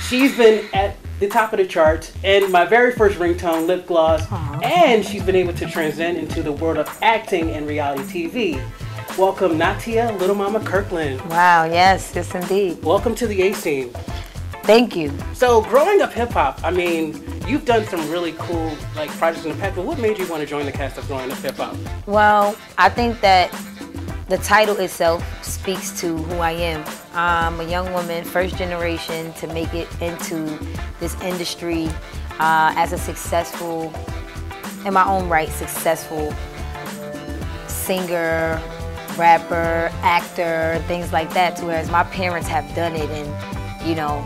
She's been at the top of the charts, and my very first ringtone, lip gloss, and she's been able to transcend into the world of acting and reality TV. Welcome, Natia Lil Mama Kirkland. Wow, yes, yes indeed. Welcome to the A-Scene. Thank you. So, growing up hip-hop, I mean, you've done some really cool like projects in the past, but what made you want to join the cast of Growing Up Hip-Hop? Well, I think that the title itself speaks to who I am. I'm a young woman, first generation to make it into this industry as a successful, in my own right, successful singer, rapper, actor, things like that, whereas my parents have done it, and you know,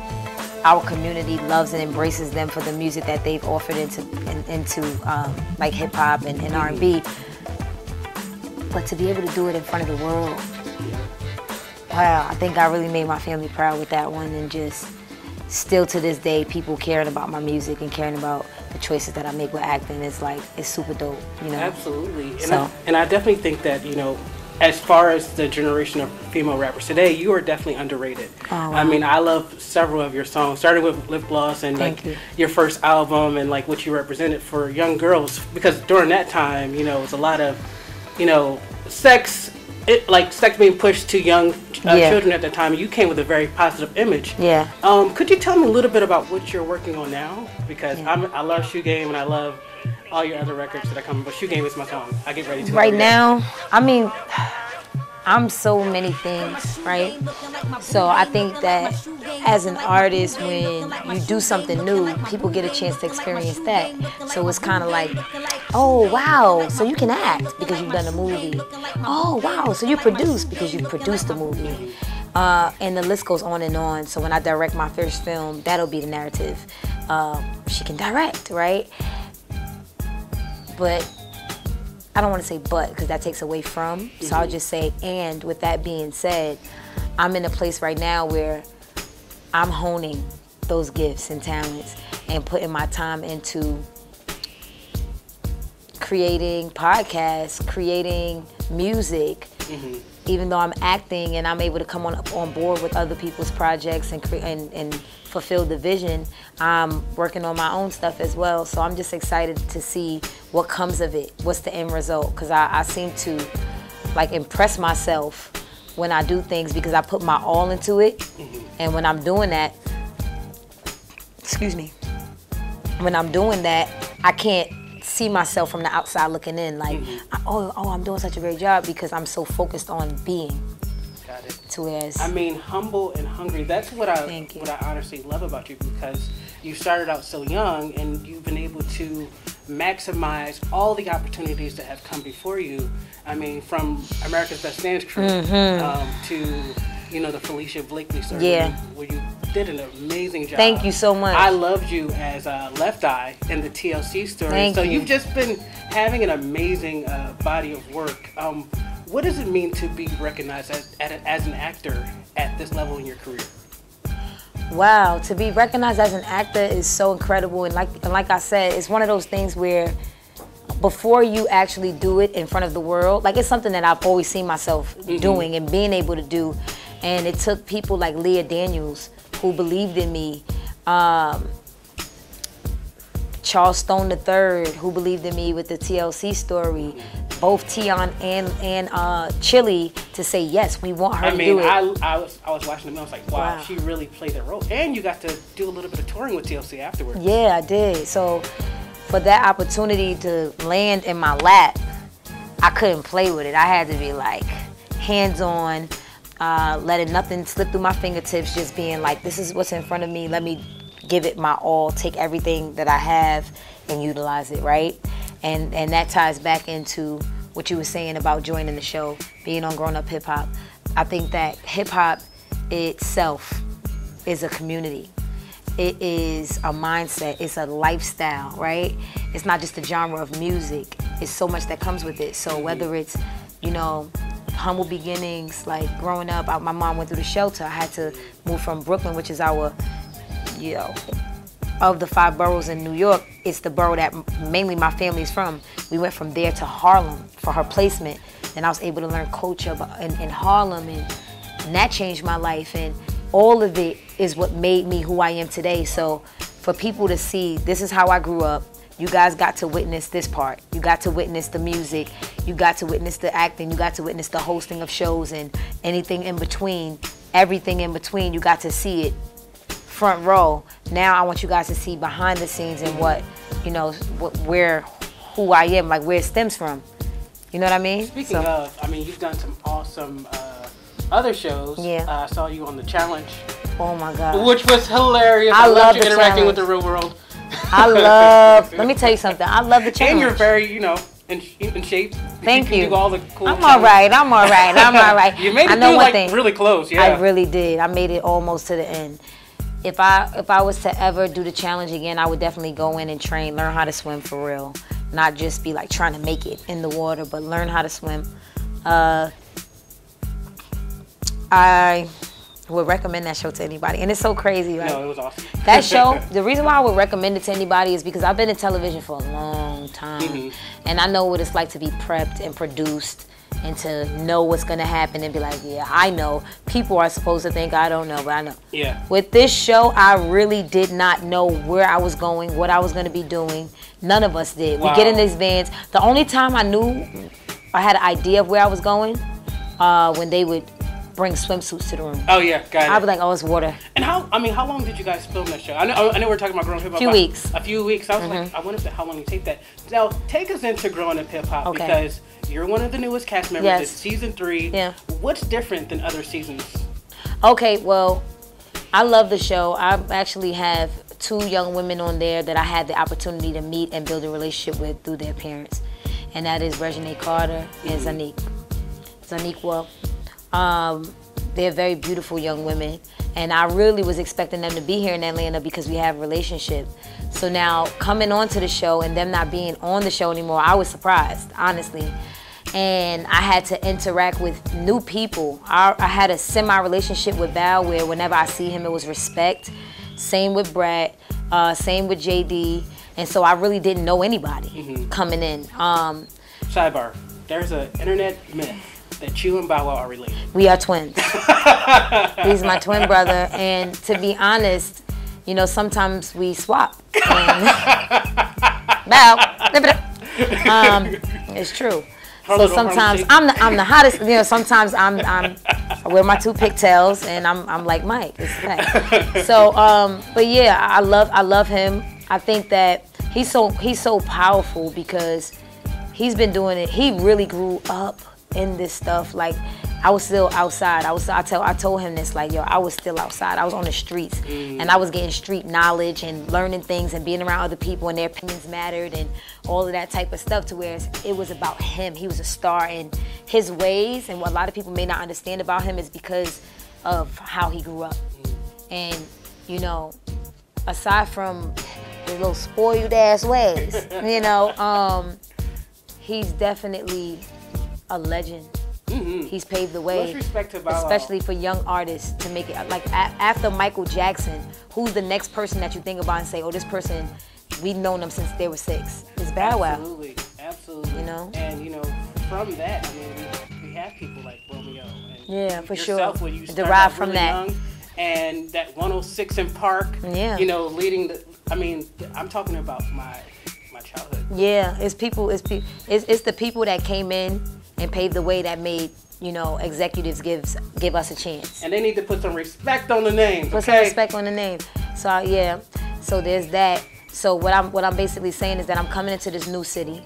our community loves and embraces them for the music that they've offered into like hip hop and R&B. But to be able to do it in front of the world, wow, I think I really made my family proud with that one, and just still to this day, people caring about my music and caring about the choices that I make with acting is like, it's super dope, you know? Absolutely. And I definitely think that, you know, as far as the generation of female rappers today, you are definitely underrated. Oh, wow. I mean, I love several of your songs, starting with Lip Gloss and your first album and like what you represented for young girls, because during that time, you know, it was a lot of, you know, sex being pushed to young children at that time. You came with a very positive image. Yeah. Could you tell me a little bit about what you're working on now? Because I love Shoe Game and I love all your other records that are coming, but Shoe Game is my song. I get ready to. Right now, I mean, I'm so many things, right? So I think that as an artist, when you do something new, people get a chance to experience that. So it's kind of like, oh, wow, so you can act because you've done a movie. Oh, wow, so you produce because you produced a movie. And the list goes on and on. So when I direct my first film, that'll be the narrative. She can direct, right? But I don't want to say but, because that takes away from. So I'll just say, and with that being said, I'm in a place right now where I'm honing those gifts and talents and putting my time into creating podcasts, creating music. Even though I'm acting and I'm able to come on board with other people's projects and fulfill the vision, I'm working on my own stuff as well. So I'm just excited to see what comes of it, what's the end result, because I seem to like impress myself when I do things because I put my all into it. And when I'm doing that, excuse me, when I'm doing that, I can't see myself from the outside looking in like, oh, I'm doing such a great job because I'm so focused on being. Got it. Whereas, I mean, humble and hungry. That's what I honestly love about you, because you started out so young and you've been able to maximize all the opportunities that have come before you. I mean, from America's Best Dance Crew to, you know, the Felicia Blakely story, where you did an amazing job. Thank you so much. I loved you as Left Eye in the TLC story. You've just been having an amazing body of work. What does it mean to be recognized as an actor at this level in your career? Wow, to be recognized as an actor is so incredible, and like I said, it's one of those things where before you actually do it in front of the world, like it's something that I've always seen myself doing and being able to do, and it took people like Leah Daniels who believed in me, Charles Stone III who believed in me with the TLC story, both Tion and Chili to say yes, we want her to do it. I was watching them and I was like, wow, she really played that role. And you got to do a little bit of touring with TLC afterwards. Yeah, I did. So for that opportunity to land in my lap, I couldn't play with it. I had to be like hands-on, letting nothing slip through my fingertips, just being like, this is what's in front of me, let me give it my all, take everything that I have and utilize it, right? And that ties back into what you were saying about joining the show, being on Grown Up Hip Hop. I think that hip hop itself is a community. It is a mindset, it's a lifestyle, right? It's not just a genre of music, it's so much that comes with it. So whether it's, you know, humble beginnings, like growing up, my mom went through the shelter. I had to move from Brooklyn, which is our, you know, of the 5 boroughs in New York, it's the borough that mainly my family's from. We went from there to Harlem for her placement, and I was able to learn culture in Harlem, and that changed my life. And all of it is what made me who I am today. So for people to see, this is how I grew up. You guys got to witness this part. You got to witness the music. You got to witness the acting. You got to witness the hosting of shows and anything in between, everything in between. You got to see it front row. Now I want you guys to see behind the scenes and what, you know, who I am, like where it stems from. You know what I mean? Speaking of, I mean, you've done some awesome other shows. Yeah. I saw you on The Challenge. Oh my God. Which was hilarious. I love you The interacting Challenge. with the real world. Let me tell you something. I love The Challenge. And you're very, you know, in shape. Thank you. Do all the cool I'm all right. You made it through like really close, yeah. I really did. I made it almost to the end. If I was to ever do The Challenge again, I would definitely go in and train, learn how to swim for real. Not just be like trying to make it in the water, but learn how to swim. I would recommend that show to anybody. And it's so crazy. Like, no, it was awesome. That show, the reason why I would recommend it to anybody is because I've been in television for a long time. And I know what it's like to be prepped and produced and to know what's going to happen and be like, yeah, I know. People are supposed to think I don't know, but I know. Yeah. With this show, I really did not know where I was going, what I was going to be doing. None of us did. Wow. We get in these vans. The only time I knew I had an idea of where I was going when they would bring swimsuits to the room. Oh yeah, got it. I'd be like, oh, it's water. And how long did you guys film that show? I know we're talking about Growing Up Hip Hop. A few weeks. A few weeks. I was like, I wonder how long you take that. Now, take us into Growing Up Hip Hop because you're one of the newest cast members. Yes. It's season 3. Yeah. What's different than other seasons? Okay, well, I love the show. I actually have 2 young women on there that I had the opportunity to meet and build a relationship with through their parents. And that is Reginae Carter and Zaniqua. They're very beautiful young women. And I really was expecting them to be here in Atlanta because we have a relationship. So now coming onto the show and them not being on the show anymore, I was surprised, honestly. And I had to interact with new people. I had a semi-relationship with Val where whenever I see him, it was respect. Same with Brad, same with JD. And so I really didn't know anybody coming in. Sidebar, there's an internet myth that you and Bow Wow are related. We are twins. He's my twin brother. And to be honest, you know, sometimes we swap. It's true. So sometimes I'm the hottest. You know, sometimes I wear my 2 pigtails and I'm like Mike. It's that. So, but yeah, I love him. I think that he's so powerful because he's been doing it. He really grew up in this stuff. Like, I was still outside. I told him this, like, yo, I was still outside. I was on the streets and I was getting street knowledge and learning things and being around other people and their opinions mattered and all of that type of stuff, to where it was about him. He was a star, and his ways and what a lot of people may not understand about him is because of how he grew up. And, you know, aside from his little spoiled ass ways, you know, he's definitely a legend. He's paved the way, Much respect to Bow Wow. especially for young artists to make it. Like after Michael Jackson, who's the next person that you think about and say, oh, this person, we've known them since they were 6? It's Bow Wow. Absolutely. You know? And, you know, from that, I mean, we have people like Romeo. And yeah, for yourself, sure. When you Derived from really that. Young, and that 106 in Park, you know, leading the, I mean, I'm talking about my childhood. Yeah, it's the people that came in and paved the way that made, you know, executives give us a chance. And they need to put some respect on the name. Put some respect on the name. So yeah, so there's that. So what I'm basically saying is that I'm coming into this new city,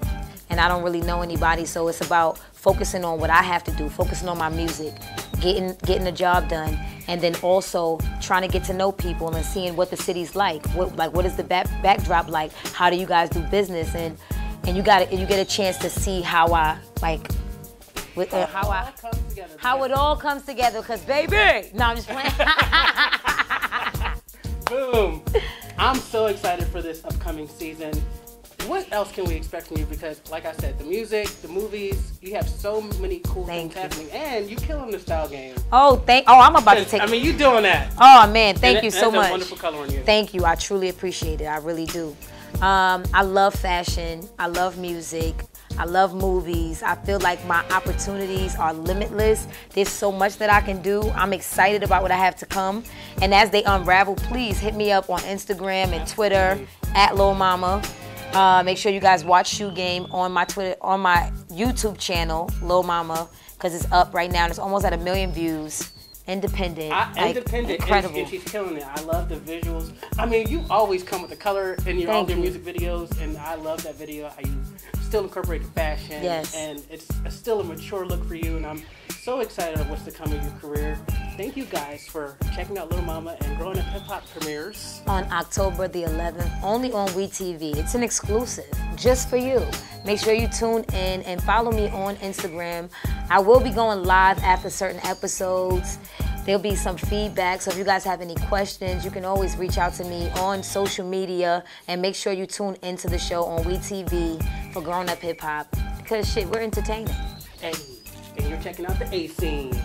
and I don't really know anybody. So it's about focusing on what I have to do, focusing on my music, getting the job done, and then also trying to get to know people and seeing what the city's like. What is the backdrop like? How do you guys do business? And you get a chance to see how I like. How it all comes together, because baby, no, I'm just playing. Boom. I'm so excited for this upcoming season. What else can we expect from you? Because like I said, the music, the movies, you have so many cool things happening, and you killing the style game. Oh, I'm about to take. I mean, you doing that. Oh man, thank you so much. That's a wonderful color on you. Thank you. I truly appreciate it. I really do. I love fashion. I love music. I love movies. I feel like my opportunities are limitless. There's so much that I can do. I'm excited about what I have to come. And as they unravel, please hit me up on Instagram and Twitter at Lil Mama. Make sure you guys watch Shoe Game on my YouTube channel, Lil Mama, because it's up right now and it's almost at 1 million views. Independent, incredible. And she's killing it. I love the visuals. I mean, you always come with the color in all your music videos, and I love that video, how you still incorporate the fashion. Yes. And it's still a mature look for you, and I'm so excited about what's to come in your career. Thank you guys for checking out Lil Mama and Growing Up Hip Hop premieres on October the 11th, only on WeTV. It's an exclusive, just for you. Make sure you tune in and follow me on Instagram. I will be going live after certain episodes. There'll be some feedback, so if you guys have any questions, you can always reach out to me on social media, and make sure you tune into the show on WeTV for Growing Up Hip Hop, because shit, we're entertaining. Hey, and you're checking out the A Scene.